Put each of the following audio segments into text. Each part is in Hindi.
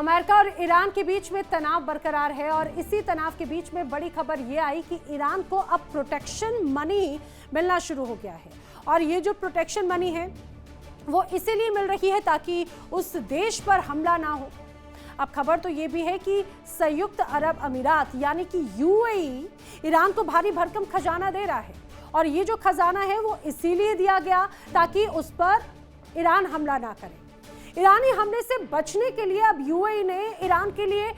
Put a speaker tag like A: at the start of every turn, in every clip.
A: अमेरिका और ईरान के बीच में तनाव बरकरार है और इसी तनाव के बीच में बड़ी खबर यह आई कि ईरान को अब प्रोटेक्शन मनी मिलना शुरू हो गया है। और ये जो प्रोटेक्शन मनी है वो इसीलिए मिल रही है ताकि उस देश पर हमला ना हो। अब खबर तो ये भी है कि संयुक्त अरब अमीरात यानी कि यूएई ईरान को भारी भरकम खजाना दे रहा है और ये जो खजाना है वो इसीलिए दिया गया ताकि उस पर ईरान हमला ना करे। ईरानी हमले से बचने के लिए अब यूएई ने ईरान के लिए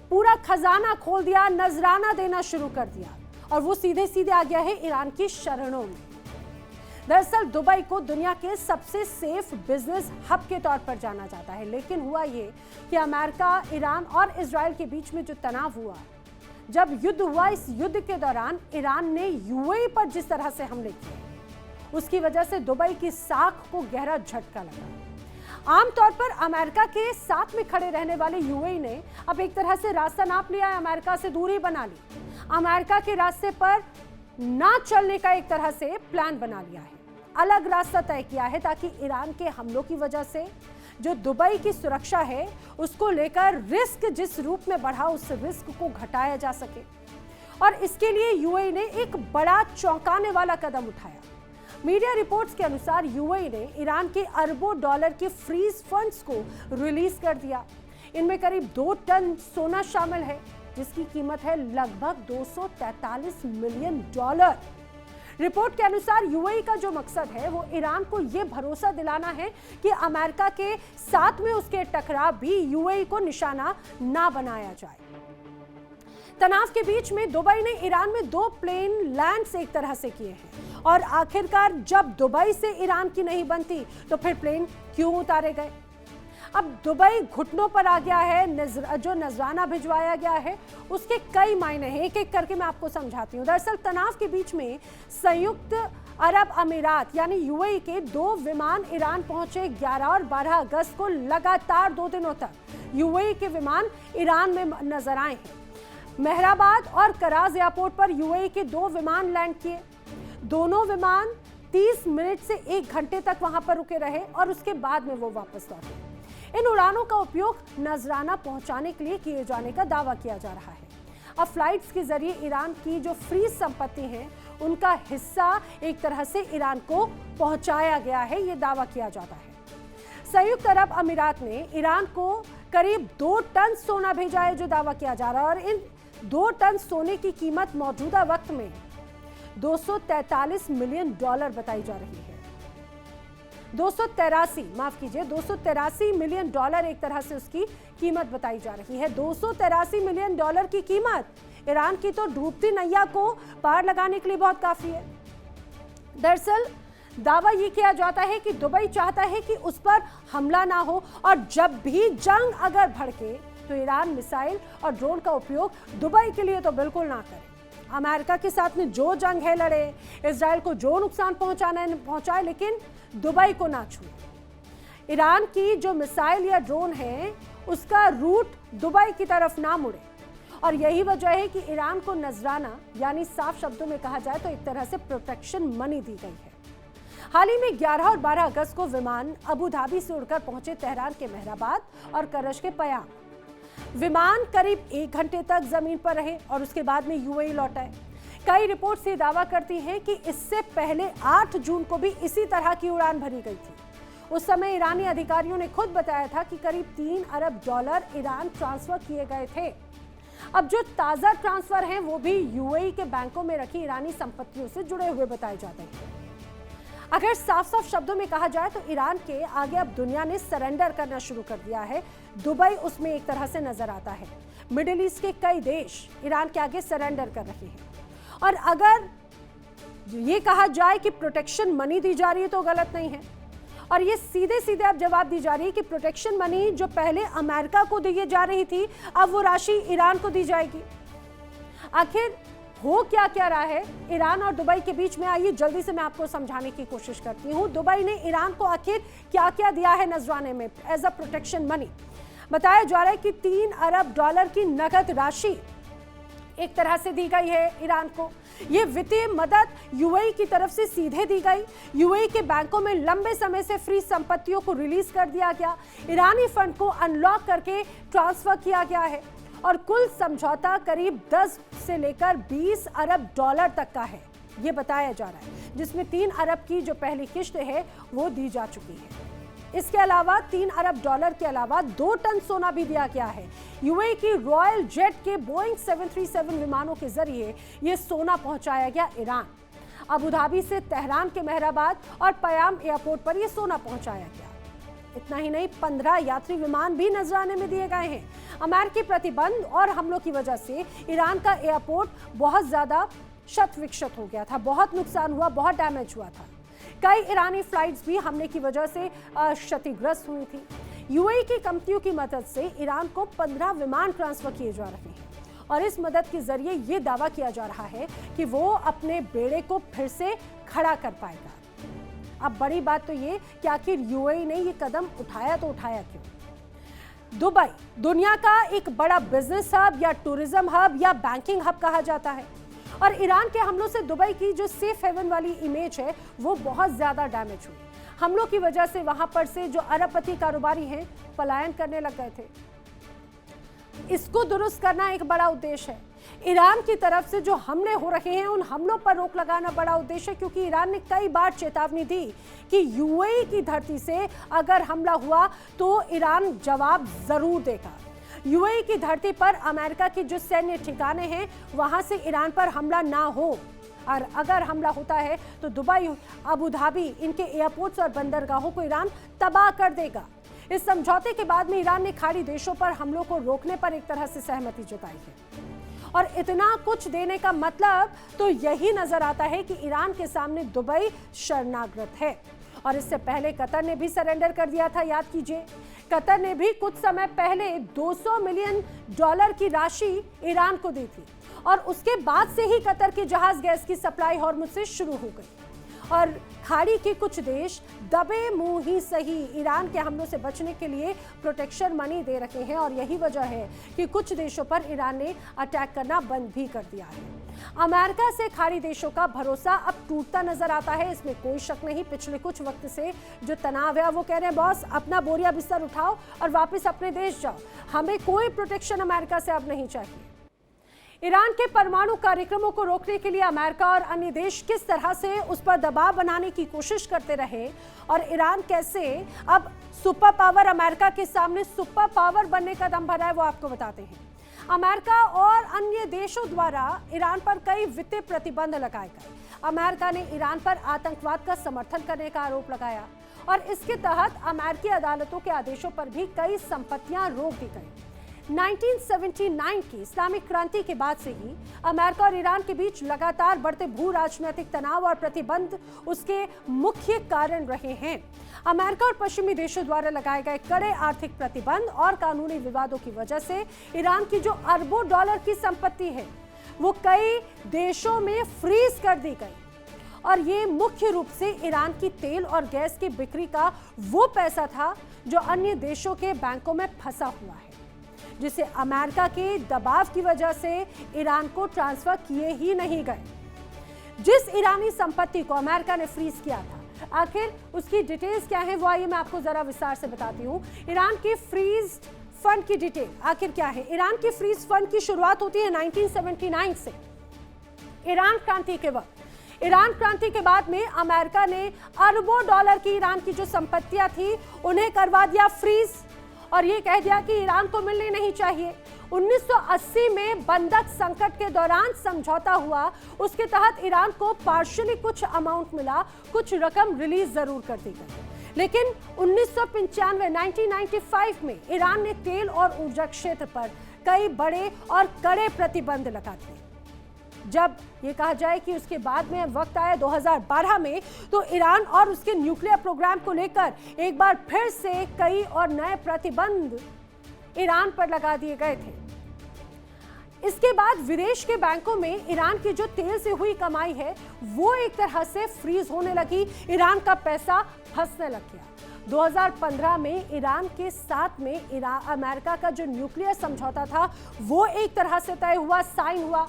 A: पूरा खजाना खोल दिया, नजराना देना शुरू कर दिया और वो सीधे सीधे आ गया है ईरान की शरणों में। दरअसल दुबई को दुनिया के सबसे सेफ बिजनेस हब के तौर पर जाना जाता है, लेकिन हुआ ये कि अमेरिका, ईरान और इजराइल के बीच में जो तनाव हुआ, जब युद्ध हुआ, इस युद्ध के दौरान ईरान ने यूएई पर जिस तरह से हमले किए, उसकी वजह से दुबई की साख को गहरा झटका लगा। आमतौर पर अमेरिका के साथ में खड़े रहने वाले यूएई ने अब एक तरह से रास्ता नाप लिया है, अमेरिका से दूरी बना ली, अमेरिका के रास्ते पर ना चलने का एक तरह से प्लान बना लिया है, अलग रास्ता तय किया है ताकि ईरान के हमलों की वजह से जो दुबई की सुरक्षा है उसको लेकर रिस्क जिस रूप में बढ़ा, उस रिस्क को घटाया जा सके। और इसके लिए यूएई ने एक बड़ा चौंकाने वाला कदम उठाया। मीडिया रिपोर्ट्स के अनुसार यूएई ने ईरान के अरबों डॉलर के फ्रीज फंड्स को रिलीज कर दिया। इनमें करीब 2 टन सोना शामिल है जिसकी कीमत है लगभग $243 मिलियन। रिपोर्ट के अनुसार यूएई का जो मकसद है वो ईरान को ये भरोसा दिलाना है कि अमेरिका के साथ में उसके टकराव भी यूएई को निशाना ना बनाया जाए। तनाव के बीच में दुबई ने ईरान में 2 प्लेन लैंड्स एक तरह से किए हैं और आखिरकार जब दुबई से ईरान की नहीं बनती तो फिर प्लेन क्यों उतारे गए। अब दुबई घुटनों पर आ गया है। जो नजराना भिजवाया गया है उसके कई मायने हैं, एक एक करके मैं आपको समझाती हूँ। दरअसल तनाव के बीच में संयुक्त अरब अमीरात यानी यूएई के 2 विमान ईरान पहुंचे। 11 और 12 अगस्त को लगातार 2 दिनों तक यूएई के विमान ईरान में नजर आए हैं। मेहराबाद और कराज एयरपोर्ट पर यूएई के 2 विमान लैंड किए। दोनों विमान 30 मिनट से 1 घंटे तक वहां पर रुके रहे और उसके बाद में वो वापस लौटे। इन उड़ानों का उपयोग नजराना पहुंचाने के लिए किए जाने का दावा किया जा रहा है। अब फ्लाइट्स के जरिए ईरान की जो फ्रीज संपत्ति है उनका हिस्सा एक तरह से ईरान को पहुंचाया गया है, ये दावा किया जाता है। संयुक्त अरब अमीरात ने ईरान को करीब 2 टन सोना भेजा है जो दावा किया जा रहा है और इन 2 टन सोने की कीमत मौजूदा वक्त में $243 मिलियन बताई जा रही है। 283 मिलियन एक तरह से उसकी कीमत बताई जा रही है। $283 मिलियन की कीमत ईरान की तो डूबती नैया को पार लगाने के लिए बहुत काफी है। दरअसल दावा ये किया जाता है कि दुबई चाहता है कि उस पर हमला ना हो और जब भी जंग अगर भड़के तो ईरान मिसाइल और ड्रोन का उपयोग दुबई के लिए तो बिल्कुल ना करे। अमेरिका के साथ में जो जंग है लड़े, इजराइल को जो नुकसान पहुंचाए, लेकिन दुबई को ना छुए। ईरान की जो मिसाइल या ड्रोन है उसका रूट दुबई की तरफ ना मुड़े और यही वजह है कि ईरान को नजराना यानी साफ शब्दों में कहा जाए तो एक तरह से प्रोटेक्शन मनी दी गई है। हाल ही में 11 और 12 अगस्त को विमान अबू धाबी से उड़कर पहुंचे तेहरान के मेहराबाद और करश के पयाम। विमान करीब 1 घंटे तक जमीन पर रहे और उसके बाद में यूएई लौट आए। कई रिपोर्ट से दावा करती हैं कि इससे पहले 8 जून को भी इसी तरह की उड़ान भरी गई थी। उस समय ईरानी अधिकारियों ने खुद बताया था कि करीब $3 अरब ईरान ट्रांसफर किए गए थे। अब जो ताजा ट्रांसफर हैं वो भी यूएई के बैंकों में रखी ईरानी संपत्तियों से जुड़े हुए बताए जाते हैं। अगर साफ साफ शब्दों में कहा जाए तो ईरान के आगे अब दुनिया ने सरेंडर करना शुरू कर दिया है। दुबई उसमें एक तरह से नजर आता है। मिडिल ईस्ट के कई देश ईरान के आगे सरेंडर कर रहे हैं और अगर ये कहा जाए कि प्रोटेक्शन मनी दी जा रही है तो गलत नहीं है और ये सीधे सीधे अब जवाब दी जा रही है कि प्रोटेक्शन मनी जो पहले अमेरिका को दी जा रही थी अब वो राशि ईरान को दी जाएगी। आखिर हो क्या क्या रहा है ईरान और दुबई के बीच में, आइए जल्दी से मैं आपको समझाने की कोशिश करती हूँ। दुबई ने ईरान को आखिर क्या क्या दिया है नजराने में एज अ प्रोटेक्शन मनी। बताया जा रहा है कि $3 अरब की नकद राशि एक तरह से दी गई है ईरान को। ये वित्तीय मदद यूएई की तरफ से सीधे दी गई। यूएई के बैंकों में लंबे समय से फ्रीज संपत्तियों को रिलीज कर दिया गया। ईरानी फंड को अनलॉक करके ट्रांसफर किया गया है और कुल समझौता करीब 10 से लेकर 20 अरब डॉलर तक का है, ये बताया जा रहा है, जिसमें 3 अरब की जो पहली किश्त है वो दी जा चुकी है। इसके अलावा 3 अरब डॉलर के अलावा 2 टन सोना भी दिया गया है। यूएई की रॉयल जेट के बोइंग 737 विमानों के जरिए यह सोना पहुंचाया गया ईरान। अबू धाबी से तेहरान के मेहराबाद और पयाम एयरपोर्ट पर यह सोना पहुंचाया गया। इतना ही नहीं, 15 यात्री विमान भी नजराने में दिए गए हैं। अमेरिकी प्रतिबंध और हमलों की वजह से ईरान का एयरपोर्ट बहुत ज्यादा क्षत विक्षत हो गया था, बहुत नुकसान हुआ, बहुत डैमेज हुआ था। कई ईरानी फ्लाइट्स भी हमले की वजह से क्षतिग्रस्त हुई थी। यूएई की कंपनियों की मदद से ईरान को 15 विमान ट्रांसफर किए जा रहे हैं और इस मदद के जरिए ये दावा किया जा रहा है कि वो अपने बेड़े को फिर से खड़ा कर पाएगा। अब बड़ी बात तो ये कि आखिर यूएई ने ये कदम उठाया तो उठाया क्यों? दुबई दुनिया का एक बड़ा बिजनेस हब या टूरिज्म हब या बैंकिंग हब कहा जाता है और ईरान के हमलों से दुबई की जो सेफ हेवन वाली इमेज है वो बहुत ज्यादा डैमेज हुई। हमलों की वजह से वहां पर से जो अरबपति कारोबारी हैं पलायन करने लग गए थे। इसको दुरुस्त करना एक बड़ा उद्देश्य है। ईरान की तरफ से जो हमले हो रहे हैं उन हमलों पर रोक लगाना बड़ा उद्देश्य है, क्योंकि ईरान ने कई बार चेतावनी दी कि यूएई की धरती से अगर हमला हुआ तो ईरान जवाब जरूर देगा। यूएई की धरती पर अमेरिका की जो सैन्य ठिकाने हैं वहां से ईरान पर हमला ना हो, और अगर हमला होता है तो दुबई, अबू धाबी, इनके एयरपोर्ट्स और बंदरगाहों को ईरान तबाह कर देगा। इस समझौते के बाद में ईरान ने खाड़ी देशों पर हमलों को रोकने पर एक तरह से सहमति जताई है और इतना कुछ देने का मतलब तो यही नजर आता है कि ईरान के सामने दुबई शरणागत है। और इससे पहले कतर ने भी सरेंडर कर दिया था, याद कीजिए। कतर ने भी कुछ समय पहले 200 मिलियन डॉलर की राशि ईरान को दी थी और उसके बाद से ही कतर के जहाज गैस की सप्लाई हॉर्मुज़ से शुरू हो गई और खाड़ी के कुछ देश दबे मुंह ही सही ईरान के हमलों से बचने के लिए प्रोटेक्शन मनी दे रखे हैं और यही वजह है कि कुछ देशों पर ईरान ने अटैक करना बंद भी कर दिया है। अमेरिका से खाड़ी देशों का भरोसा अब टूटता नजर आता है, इसमें कोई शक नहीं। पिछले कुछ वक्त से जो तनाव है वो कह रहे हैं बॉस अपना बोरिया बिस्तर उठाओ और वापस अपने देश जाओ, हमें कोई प्रोटेक्शन अमेरिका से अब नहीं चाहिए। ईरान के परमाणु कार्यक्रमों को रोकने के लिए अमेरिका और अन्य देश किस तरह से उस पर दबाव बनाने की कोशिश करते रहे और ईरान कैसे अब सुपर पावर अमेरिका के सामने सुपर पावर बनने का दम भरा है, वो आपको बताते हैं। अमेरिका और अन्य देशों द्वारा ईरान पर कई वित्तीय प्रतिबंध लगाए गए। अमेरिका ने ईरान पर आतंकवाद का समर्थन करने का आरोप लगाया और इसके तहत अमेरिकी अदालतों के आदेशों पर भी कई संपत्तियां रोक दी गई। 1979 की इस्लामिक क्रांति के बाद से ही अमेरिका और ईरान के बीच लगातार बढ़ते भू राजनीतिक तनाव और प्रतिबंध उसके मुख्य कारण रहे हैं। अमेरिका और पश्चिमी देशों द्वारा लगाए गए कड़े आर्थिक प्रतिबंध और कानूनी विवादों की वजह से ईरान की जो अरबों डॉलर की संपत्ति है वो कई देशों में फ्रीज कर दी गई और ये मुख्य रूप से ईरान की तेल और गैस की बिक्री का वो पैसा था जो अन्य देशों के बैंकों में फंसा हुआ है, जिसे अमेरिका के दबाव की वजह से ईरान को ट्रांसफर किए ही नहीं गए। जिस ईरानी संपत्ति को अमेरिका ने फ्रीज किया था, आखिर उसकी डिटेल्स क्या है वो आइए मैं आपको जरा विस्तार से बताती हूँ। ईरान की फ्रीज फंड की डिटेल आखिर क्या है। ईरान की फ्रीज फंड की शुरुआत होती है 1979 से। ईरान क्रांति के वक्त, ईरान क्रांति के बाद में अमेरिका ने अरबों डॉलर की ईरान की जो संपत्तियां थी उन्हें करवा दिया फ्रीज और ये कह दिया कि ईरान को मिलनी नहीं चाहिए। 1980 में बंधक संकट के दौरान समझौता हुआ, उसके तहत ईरान को पार्शियली कुछ अमाउंट मिला, कुछ रकम रिलीज जरूर कर दी गई। लेकिन 1995 में ईरान ने तेल और ऊर्जा क्षेत्र पर कई बड़े और कड़े प्रतिबंध लगा दिए। जब ये कहा जाए कि उसके बाद में वक्त आया 2012 में, तो ईरान और उसके न्यूक्लियर प्रोग्राम को लेकर एक बार फिर से कई और नए प्रतिबंध ईरान पर लगा दिए गए थे। इसके बाद विदेश के बैंकों में ईरान की जो तेल से हुई कमाई है वो एक तरह से फ्रीज होने लगी, ईरान का पैसा फंसने लग गया। 2015 में ईरान के साथ में अमेरिका का जो न्यूक्लियर समझौता था वो एक तरह से तय हुआ, साइन हुआ।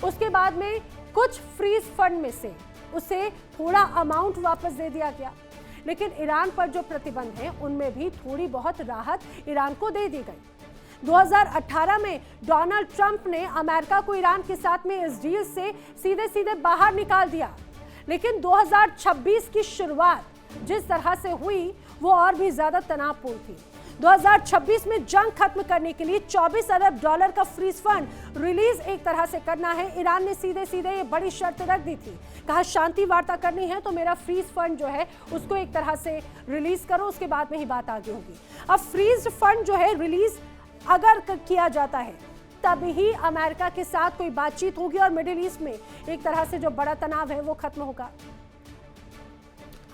A: उसके बाद में कुछ फ्रीज फंड में से उसे थोड़ा अमाउंट वापस दे दिया गया, लेकिन ईरान पर जो प्रतिबंध हैं उनमें भी थोड़ी बहुत राहत ईरान को दे दी गई। 2018 में डोनाल्ड ट्रंप ने अमेरिका को ईरान के साथ में इस डील से सीधे सीधे बाहर निकाल दिया, लेकिन 2026 की शुरुआत जिस तरह से हुई वो और भी ज्यादा तनावपूर्ण थी। 2026 में जंग खत्म करने के लिए 24 अरब डॉलर का फ्रीज फंड रिलीज एक तरह से करना है। ईरान ने सीधे सीधे ये बड़ी शर्त रख दी थी, कहा शांति वार्ता करनी है तो मेरा फ्रीज फंड जो है उसको एक तरह से रिलीज करो, उसके बाद में ही बात आगे होगी। अब फ्रीज फंड जो है रिलीज अगर किया जाता है तभी ही अमेरिका के साथ कोई बातचीत होगी और मिडिल ईस्ट में एक तरह से जो बड़ा तनाव है वो खत्म होगा।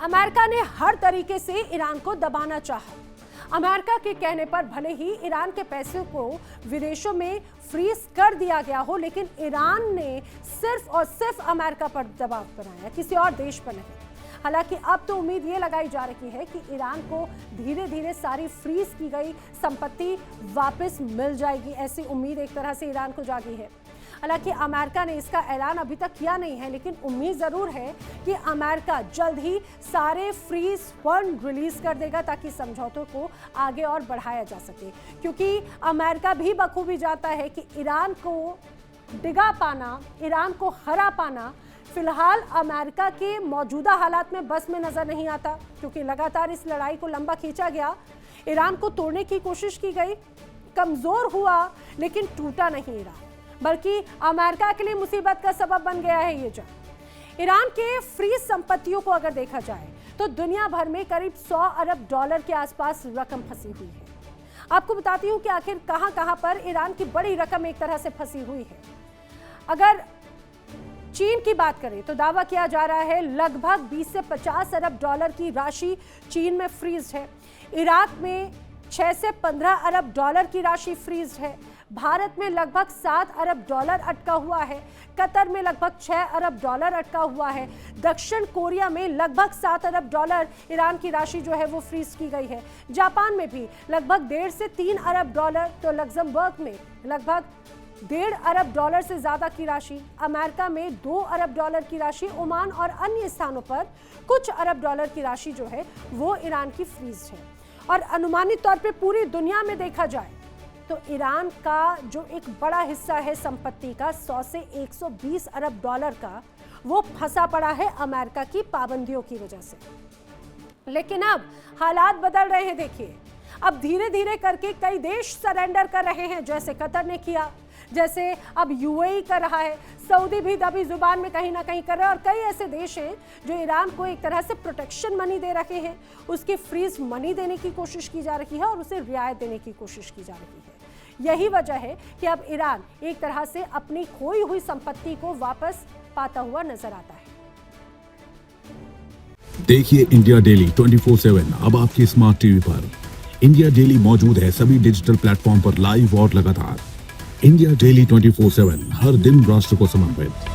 A: अमेरिका ने हर तरीके से ईरान को दबाना चाहा। अमेरिका के कहने पर भले ही ईरान के पैसे को विदेशों में फ्रीज कर दिया गया हो, लेकिन ईरान ने सिर्फ और सिर्फ अमेरिका पर दबाव बनाया, किसी और देश पर नहीं। हालांकि अब तो उम्मीद ये लगाई जा रही है कि ईरान को धीरे धीरे सारी फ्रीज की गई संपत्ति वापस मिल जाएगी, ऐसी उम्मीद एक तरह से ईरान को जागी है। हालांकि अमेरिका ने इसका ऐलान अभी तक किया नहीं है, लेकिन उम्मीद जरूर है कि अमेरिका जल्द ही सारे फ्रीज फंड रिलीज कर देगा ताकि समझौतों को आगे और बढ़ाया जा सके, क्योंकि अमेरिका भी बखूबी जानता है कि ईरान को डिगा पाना, ईरान को हरा पाना फिलहाल अमेरिका के मौजूदा हालात में बस में नजर नहीं आता, क्योंकि लगातार इस लड़ाई को लंबा खींचा गया। ईरान को तोड़ने की कोशिश की गई, कमजोर हुआ लेकिन टूटा नहीं ईरान, बल्कि अमेरिका के लिए मुसीबत का सबब बन गया है ये जंग। ईरान के फ्रीज संपत्तियों को अगर देखा जाए तो दुनिया भर में करीब 100 अरब डॉलर के आसपास रकम फंसी हुई है। आपको बताती हूं कि आखिर कहां पर ईरान की बड़ी रकम एक तरह से फंसी हुई है। अगर चीन की बात करें तो दावा किया जा रहा है लगभग 20 से 50 अरब डॉलर की राशि चीन में फ्रीज है। इराक में 6 से 15 अरब डॉलर की राशि फ्रीज है। भारत में लगभग 7 अरब डॉलर अटका हुआ है। कतर में लगभग 6 अरब डॉलर अटका हुआ है। दक्षिण कोरिया में लगभग 7 अरब डॉलर ईरान की राशि जो है वो फ्रीज की गई है। जापान में भी लगभग 1.5 से 3 अरब डॉलर, तो लग्जमबर्ग में लगभग 1.5 अरब डॉलर से ज्यादा की राशि, अमेरिका में 2 अरब डॉलर की राशि, ओमान और अन्य स्थानों पर कुछ अरब डॉलर की राशि जो है वो ईरान की फ्रीज है। और अनुमानित तौर पे पूरी दुनिया में देखा जाए तो ईरान का जो एक बड़ा हिस्सा है संपत्ति का 100 से 120 अरब डॉलर का, वो फंसा पड़ा है अमेरिका की पाबंदियों की वजह से। लेकिन अब हालात बदल रहे हैं। देखिए, अब धीरे धीरे करके कई देश सरेंडर कर रहे हैं, जैसे कतर ने किया, जैसे अब यूएई कर रहा है, सऊदी भी दबी जुबान में कहीं ना कहीं कर रहा है, और कई ऐसे देश हैं जो ईरान को एक तरह से प्रोटेक्शन मनी दे रखे हैं, उसकी फ्रीज मनी देने की कोशिश की जा रही है और उसे रियायत देने की कोशिश की जा रही है। यही वजह है कि अब ईरान एक तरह से अपनी खोई हुई संपत्ति को वापस पाता हुआ नजर आता है।
B: देखिए इंडिया डेली 24/7 अब आपके स्मार्ट टीवी पर। इंडिया डेली मौजूद है सभी डिजिटल प्लेटफॉर्म पर लाइव और लगातार। इंडिया डेली 24/7 हर दिन राष्ट्र को समर्पित।